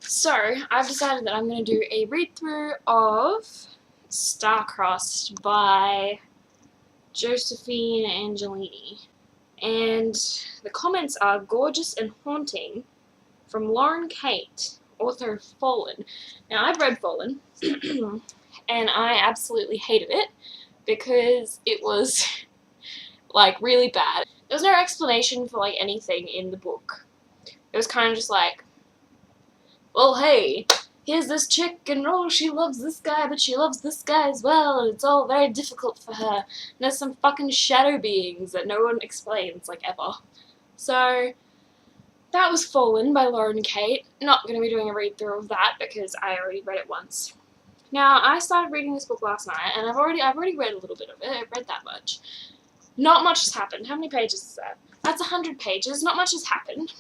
So, I've decided that I'm going to do a read-through of Starcrossed by Josephine and Angelini. And the comments are gorgeous and haunting from Lauren Kate, author of Fallen. Now, I've read Fallen, and I absolutely hated it because it was, like, really bad. There was no explanation for, like, anything in the book. It was kind of just like, well, hey, here's this chick, and oh, she loves this guy, but she loves this guy as well, and it's all very difficult for her. And there's some fucking shadow beings that no one explains, like, ever. So, that was Fallen by Lauren Kate. Not going to be doing a read-through of that because I already read it once. Now, I started reading this book last night, and I've already read a little bit of it. I've read that much. Not much has happened. How many pages is that? That's 100 pages. Not much has happened.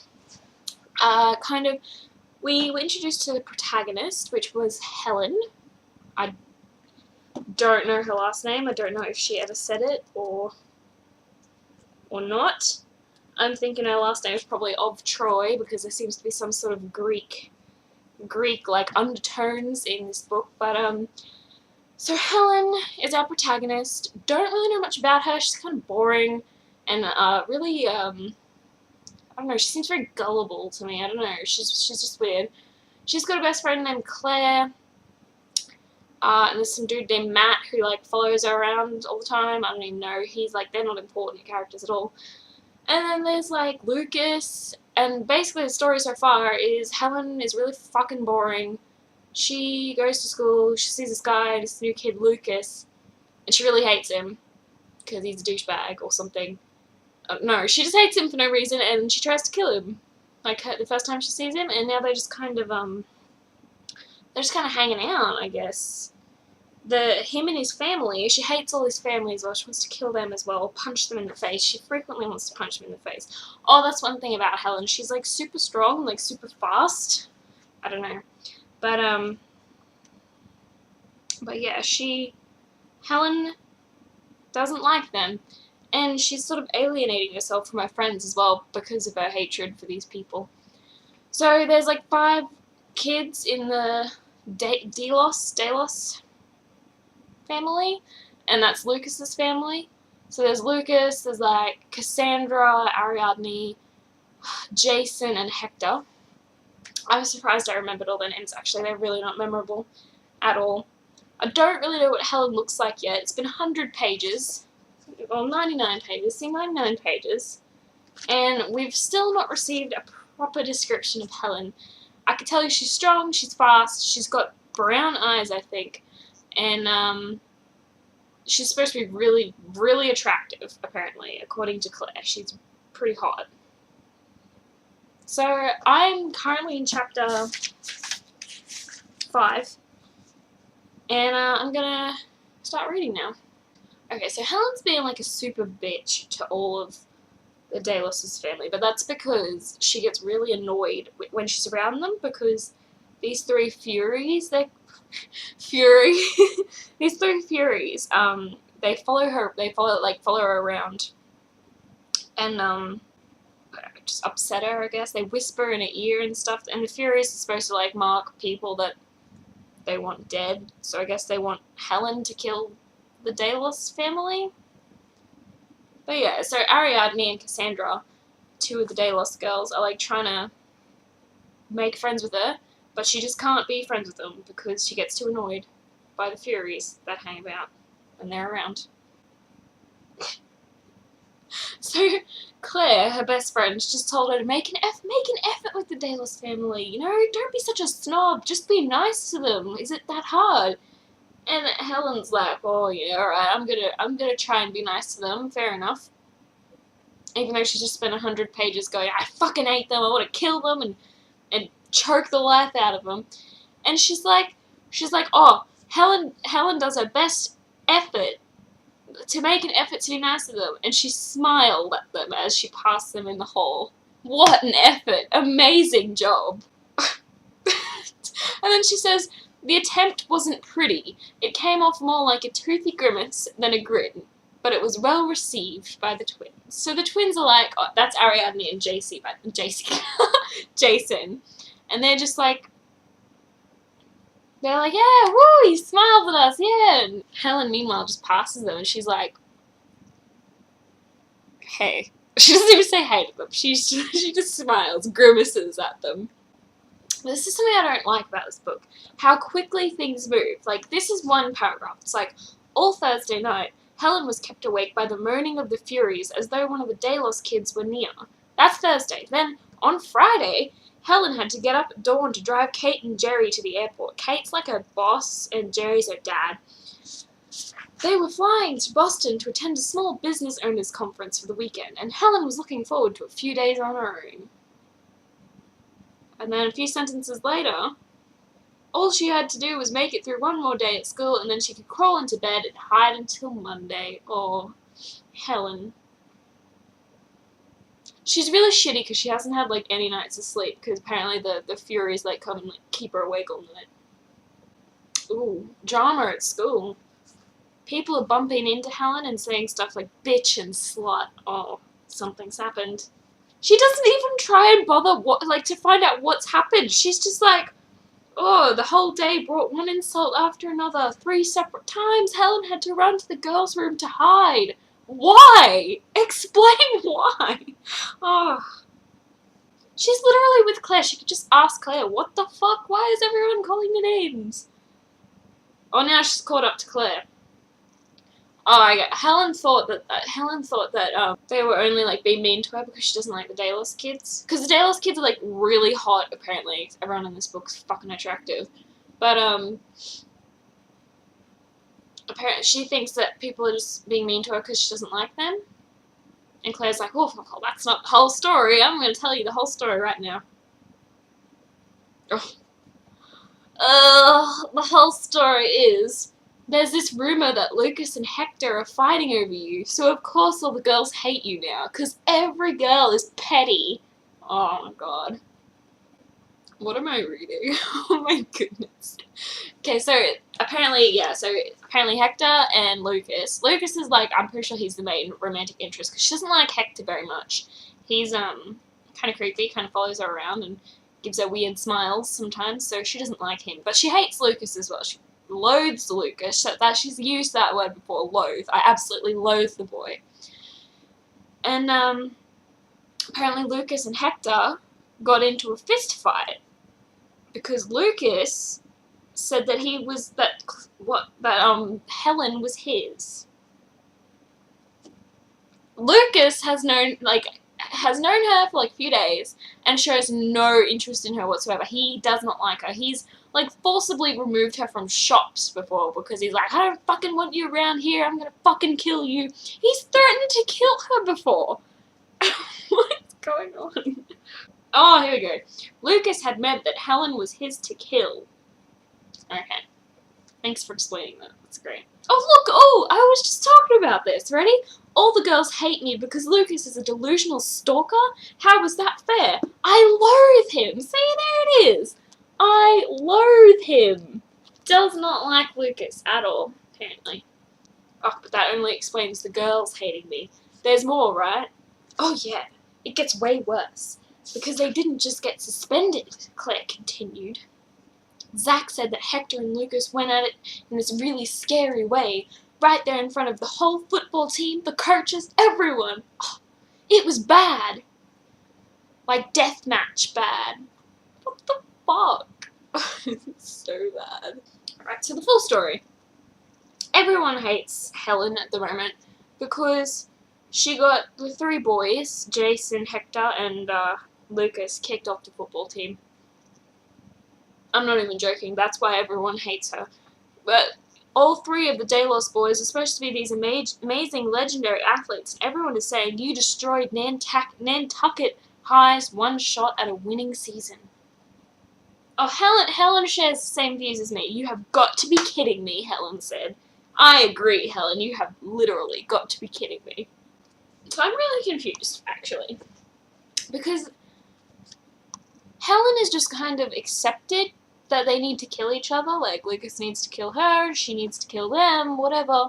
We were introduced to the protagonist, which was Helen. I don't know her last name. I don't know if she ever said it or not. I'm thinking her last name is probably of Troy because there seems to be some sort of Greek like undertones in this book. But so Helen is our protagonist. Don't really know much about her. She's kind of boring and really I don't know, she seems very gullible to me. I don't know, she's just weird. She's got a best friend named Claire, and there's some dude named Matt who, like, follows her around all the time. I don't even know, he's, like, they're not important characters at all. And then there's, like, Lucas, and basically the story so far is Helen is really fucking boring. She goes to school, she sees this guy, this new kid, Lucas, and she really hates him, because he's a douchebag or something. No, she just hates him for no reason, and she tries to kill him, like, the first time she sees him, and now they're just kind of, hanging out, I guess. Him and his family, she hates all his family as well, she wants to kill them as well, punch them in the face. She frequently wants to punch them in the face. Oh, that's one thing about Helen, she's, like, super strong, like, super fast. I don't know. But yeah, Helen doesn't like them. And she's sort of alienating herself from her friends as well because of her hatred for these people. So there's like 5 kids in the Delos family, and that's Lucas's family. So there's Lucas, there's like Cassandra, Ariadne, Jason, and Hector. I was surprised I remembered all their names actually, they're really not memorable at all. I don't really know what Helen looks like yet. It's been 100 pages. Well, 99 pages, see 99 pages, and we've still not received a proper description of Helen. I can tell you she's strong, she's fast, she's got brown eyes, I think, and she's supposed to be really, really attractive, apparently, according to Claire. She's pretty hot. So, I'm currently in chapter 5, and I'm gonna start reading now. Okay, so Helen's being like a super bitch to all of the Delos' family, but that's because she gets really annoyed when she's around them because these 3 Furies, these 3 Furies, they follow her around and, just upset her, I guess. They whisper in her ear and stuff, and the Furies are supposed to, like, mark people that they want dead, so I guess they want Helen to kill the Delos family. But yeah, so Ariadne and Cassandra, 2 of the Delos girls, are like trying to make friends with her, but she just can't be friends with them because she gets too annoyed by the Furies that hang about when they're around. So Claire, her best friend, just told her to make an effort with the Delos family, you know, don't be such a snob, just be nice to them, is it that hard? And Helen's like, oh yeah, alright, I'm gonna try and be nice to them, fair enough. Even though she just spent 100 pages going, I fucking hate them, I want to kill them and choke the life out of them. And she's like, oh, Helen does her best effort to make an effort to be nice to them, and she smiled at them as she passed them in the hall. What an effort! Amazing job! And then she says, the attempt wasn't pretty. It came off more like a toothy grimace than a grin, but it was well received by the twins. So the twins are like, oh, that's Ariadne and Jason. And they're just like, They're like, yeah, woo, he smiled at us, yeah. And Helen, meanwhile, just passes them, and she's like, hey. She doesn't even say hey to them. She just smiles, grimaces at them. This is something I don't like about this book. How quickly things move. Like, this is one paragraph. It's like, all Thursday night, Helen was kept awake by the moaning of the Furies as though one of the Delos kids were near. That's Thursday. Then, on Friday, Helen had to get up at dawn to drive Kate and Jerry to the airport. Kate's like her boss, and Jerry's her dad. They were flying to Boston to attend a small business owners conference for the weekend, and Helen was looking forward to a few days on her own. And then a few sentences later, all she had to do was make it through one more day at school, and then she could crawl into bed and hide until Monday. Oh, Helen. She's really shitty because she hasn't had, like, any nights of sleep, because apparently the Furies, like, come and, like, keep her awake all night. Ooh, drama at school. People are bumping into Helen and saying stuff like bitch and slut. Oh, something's happened. She doesn't even try and bother to find out what's happened. She's just like, oh, the whole day brought one insult after another. 3 separate times Helen had to run to the girls' room to hide. Why? Explain why. Oh. She's literally with Claire. She could just ask Claire, what the fuck? Why is everyone calling me names? Oh, now she's caught up to Claire. Oh, yeah. Helen thought that they were only like being mean to her because she doesn't like the Delos kids. Because the Delos kids are like really hot. Apparently, everyone in this book's fucking attractive. But apparently she thinks that people are just being mean to her because she doesn't like them. And Claire's like, oh, that's not the whole story. I'm going to tell you the whole story right now. The whole story is, there's this rumor that Lucas and Hector are fighting over you, so of course all the girls hate you now, because every girl is petty. Oh my god. What am I reading? Oh my goodness. Okay, so apparently Hector and Lucas is like, I'm pretty sure he's the main romantic interest, because she doesn't like Hector very much. He's kind of creepy, kind of follows her around and gives her weird smiles sometimes, so she doesn't like him. But she hates Lucas as well. She loathes Lucas. That she's used that word before, loathe. I absolutely loathe the boy. And apparently Lucas and Hector got into a fist fight because Lucas said that Helen was his. Lucas has known her for like a few days and shows no interest in her whatsoever. He does not like her. He's like forcibly removed her from shops before because he's like, I don't fucking want you around here. I'm gonna fucking kill you. He's threatened to kill her before. What's going on? Oh, here we go. Lucas had meant that Helen was his to kill. Okay. Thanks for explaining that. That's great. Oh, look! Oh, I was just talking about this. Ready? All the girls hate me because Lucas is a delusional stalker? How was that fair? I loathe him! See, there it is! I loathe him! Does not like Lucas at all, apparently. Oh, but that only explains the girls hating me. There's more, right? Oh yeah, it gets way worse. Because they didn't just get suspended, Claire continued. Zach said that Hector and Lucas went at it in this really scary way, right there in front of the whole football team, the coaches, everyone. Oh, it was bad. Like deathmatch bad. What the fuck? It's so bad. Alright, so the full story. Everyone hates Helen at the moment because she got the 3 boys, Jason, Hector, and Lucas, kicked off the football team. I'm not even joking, that's why everyone hates her. But all 3 of the Delos boys are supposed to be these amazing, legendary athletes, and everyone is saying you destroyed Nantucket High's one shot at a winning season. Oh, Helen shares the same views as me. You have got to be kidding me, Helen said. I agree, Helen, you have literally got to be kidding me. So I'm really confused, actually. Because Helen has just kind of accepted that they need to kill each other. Like, Lucas needs to kill her, she needs to kill them, whatever.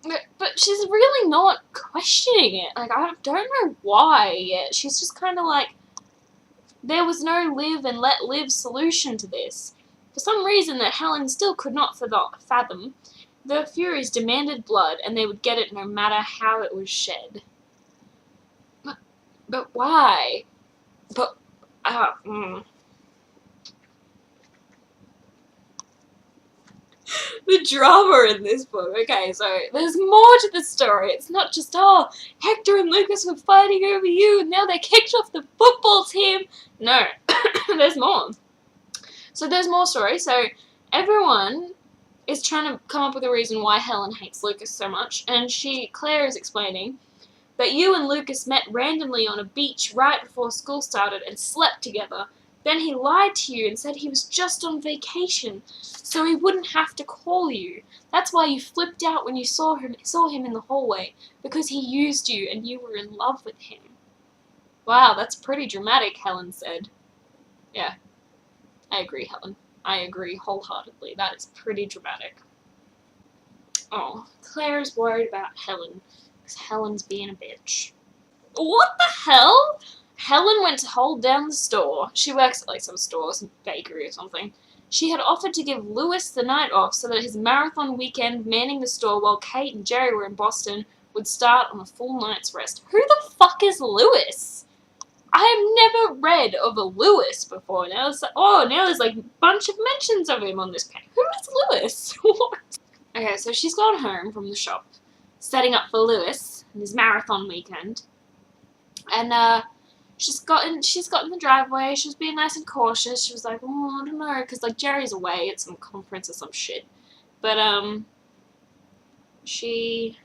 But she's really not questioning it. Like, I don't know why yet. She's just kind of like, There was no live and let live solution to this. For some reason that Helen still could not fathom, the Furies demanded blood, and they would get it no matter how it was shed. But why? But, The drama in this book. Okay, so there's more to the story. It's not just, oh, Hector and Lucas were fighting over you and now they kicked off the football team. No, there's more. So there's more story. So everyone is trying to come up with a reason why Helen hates Lucas so much, and Claire is explaining that you and Lucas met randomly on a beach right before school started and slept together. Then he lied to you and said he was just on vacation, so he wouldn't have to call you. That's why you flipped out when you saw him in the hallway, because he used you and you were in love with him. Wow, that's pretty dramatic, Helen said. Yeah, I agree, Helen. I agree wholeheartedly. That is pretty dramatic. Oh, Claire's worried about Helen, because Helen's being a bitch. What the hell? Helen went to hold down the store. She works at like some store, some bakery or something. She had offered to give Lewis the night off so that his marathon weekend manning the store while Kate and Jerry were in Boston would start on a full night's rest. Who the fuck is Lewis? I have never read of a Lewis before. Now there's like a bunch of mentions of him on this page. Who is Lewis? What? Okay, so she's gone home from the shop, setting up for Lewis and his marathon weekend. And she's got in the driveway. She was being nice and cautious. She was like, oh, I don't know, because like Jerry's away at some conference or some shit. But she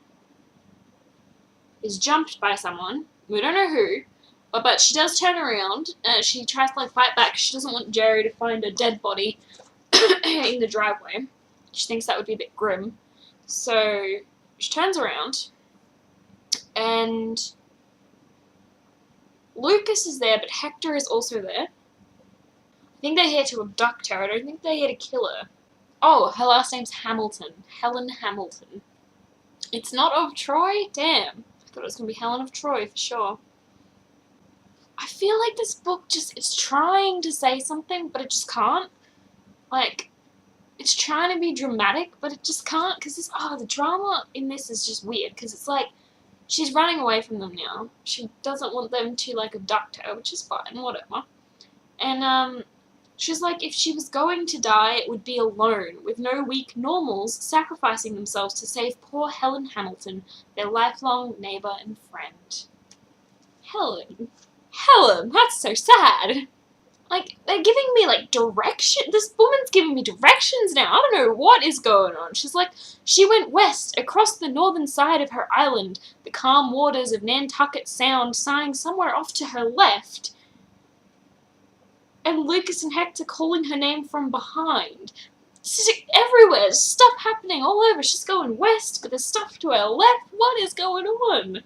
is jumped by someone. We don't know who, but she does turn around. She tries to like fight back. She doesn't want Jerry to find a dead body in the driveway. She thinks that would be a bit grim. So she turns around, and Lucas is there, but Hector is also there. I think they're here to abduct her. I don't think they're here to kill her. Oh, her last name's Hamilton. Helen Hamilton. It's not of Troy? Damn. I thought it was going to be Helen of Troy for sure. I feel like this book it's trying to say something, but it just can't. Like, it's trying to be dramatic, but it just can't, because the drama in this is just weird, because it's like, she's running away from them now. She doesn't want them to, like, abduct her, which is fine, whatever. And, she's like, if she was going to die, it would be alone, with no weak normals sacrificing themselves to save poor Helen Hamilton, their lifelong neighbor and friend. Helen, that's so sad. Like, they're giving me, like, direction. This woman's giving me directions now. I don't know what is going on. She's like, she went west, across the northern side of her island, the calm waters of Nantucket Sound sighing somewhere off to her left, and Lucas and Hector calling her name from behind. This is everywhere. There's stuff happening all over. She's going west, but there's stuff to her left. What is going on?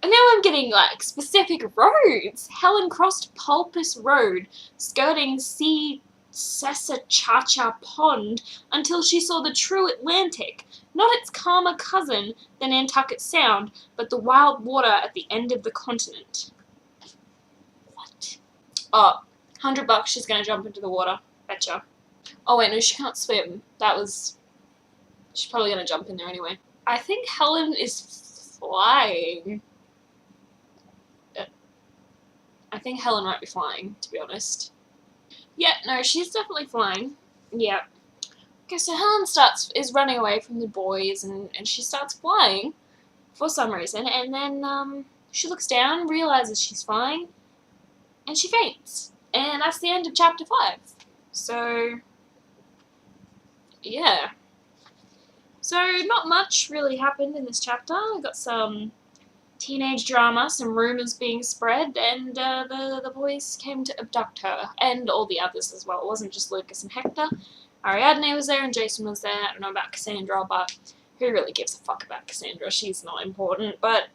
And now I'm getting, like, specific roads. Helen crossed Pulpus Road, skirting Sessachacha Pond, until she saw the true Atlantic. Not its calmer cousin, the Nantucket Sound, but the wild water at the end of the continent. What? Oh, $100 she's gonna jump into the water. Betcha. Oh wait, no, she can't swim. She's probably gonna jump in there anyway. I think Helen is flying. I think Helen might be flying, to be honest. Yeah, no, she's definitely flying. Yeah. Okay, so Helen is running away from the boys, and she starts flying for some reason, and then she looks down, realizes she's flying, and she faints. And that's the end of chapter 5. So, yeah. So, not much really happened in this chapter. We got some teenage drama, some rumours being spread, and the boys came to abduct her, and all the others as well. It wasn't just Lucas and Hector. Ariadne was there, and Jason was there. I don't know about Cassandra, but who really gives a fuck about Cassandra? She's not important, but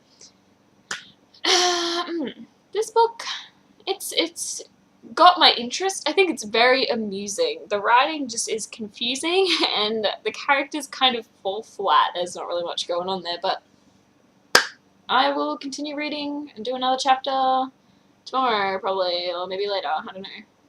this book, it's got my interest. I think it's very amusing. The writing just is confusing, and the characters kind of fall flat. There's not really much going on there, but I will continue reading and do another chapter tomorrow probably, or maybe later. I don't know.